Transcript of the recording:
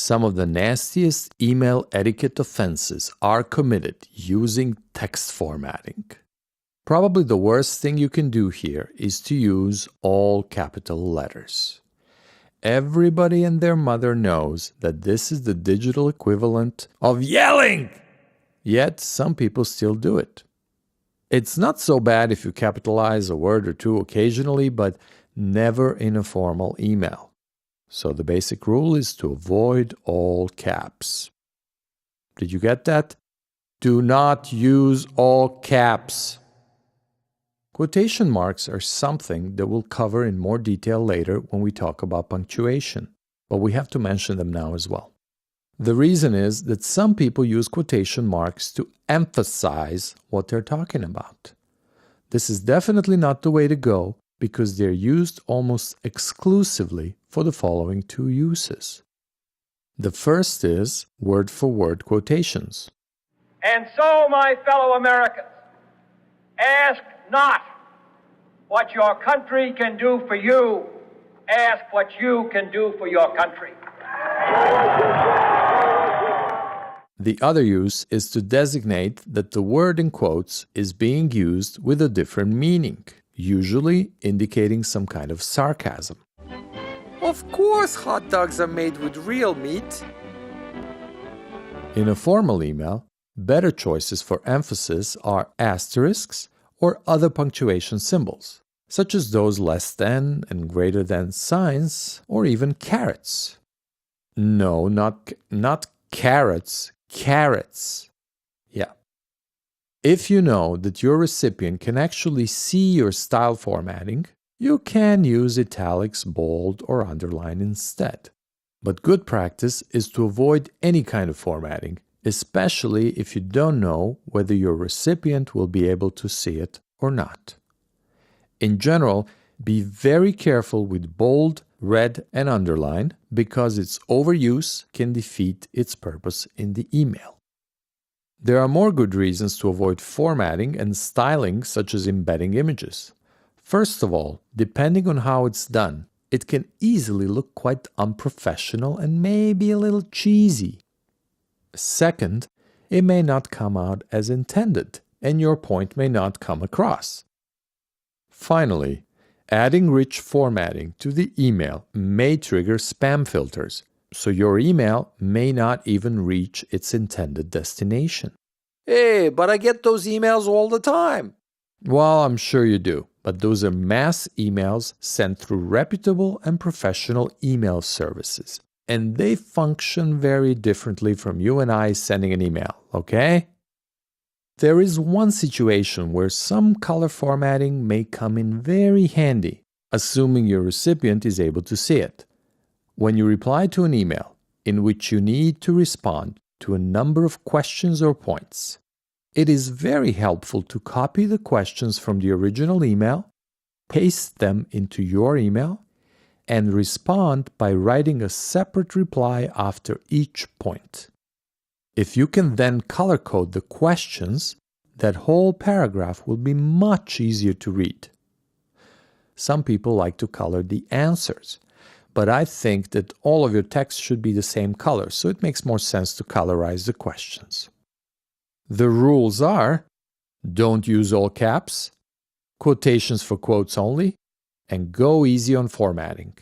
Some of the nastiest email etiquette offenses are committed using text formatting. Probably the worst thing you can do here is to use all capital letters. Everybody and their mother knows that this is the digital equivalent of yelling! Yet some people still do it. It's not so bad if you capitalize a word or two occasionally, but never in a formal email. So the basic rule is to avoid all caps. Did you get that? Do not use all caps. Quotation marks are something that we'll cover in more detail later when we talk about punctuation, but we have to mention them now as well. The reason is that some people use quotation marks to emphasize what they're talking about. This is definitely not the way to go because they're used almost exclusively for the following two uses. The first is word-for-word quotations. And so, my fellow Americans, ask not what your country can do for you, ask what you can do for your country. The other use is to designate that the word in quotes is being used with a different meaning, usually indicating some kind of sarcasm. Of course hot dogs are made with real meat. In a formal email, better choices for emphasis are asterisks or other punctuation symbols, such as those less than and greater than signs, or even carets. No, not carrots, carrots. Yeah. If you know that your recipient can actually see your style formatting, you can use italics, bold, or underline instead. But good practice is to avoid any kind of formatting, especially if you don't know whether your recipient will be able to see it or not. In general, be very careful with bold, red, and underline because its overuse can defeat its purpose in the email. There are more good reasons to avoid formatting and styling, such as embedding images. First of all, depending on how it's done, it can easily look quite unprofessional and maybe a little cheesy. Second, it may not come out as intended, and your point may not come across. Finally, adding rich formatting to the email may trigger spam filters, so your email may not even reach its intended destination. Hey, but I get those emails all the time. Well, I'm sure you do, but those are mass emails sent through reputable and professional email services, and they function very differently from you and I sending an email, okay? There is one situation where some color formatting may come in very handy, assuming your recipient is able to see it. When you reply to an email in which you need to respond to a number of questions or points, it is very helpful to copy the questions from the original email, paste them into your email, and respond by writing a separate reply after each point. If you can then color code the questions, that whole paragraph will be much easier to read. Some people like to color the answers, but I think that all of your text should be the same color, so it makes more sense to colorize the questions. The rules are: don't use all caps, quotations for quotes only, and go easy on formatting.